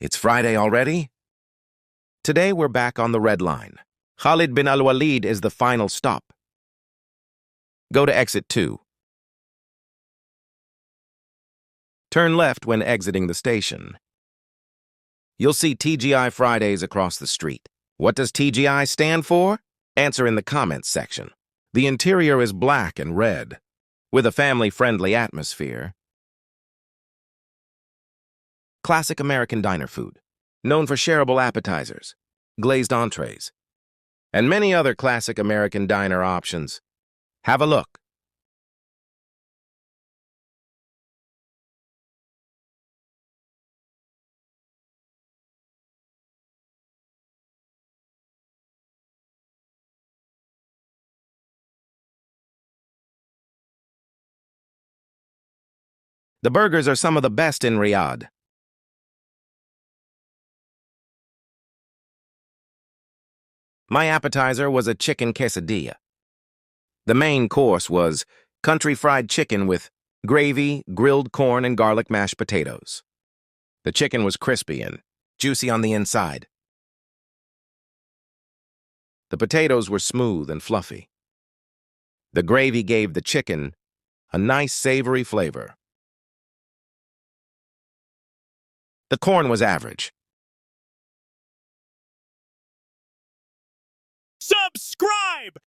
It's Friday already? Today we're back on the red line. Khalid Bin Alwaleed is the final stop. Go to exit 2. Turn left when exiting the station. You'll see TGI Fridays across the street. What does TGI stand for? Answer in the comments section. The interior is black and red, with a family-friendly atmosphere. Classic American diner food, known for shareable appetizers, glazed entrees, and many other classic American diner options. Have a look. The burgers are some of the best in Riyadh. My appetizer was a chicken quesadilla. The main course was country fried chicken with gravy, grilled corn, and garlic mashed potatoes. The chicken was crispy and juicy on the inside. The potatoes were smooth and fluffy. The gravy gave the chicken a nice savory flavor. The corn was average. Subscribe!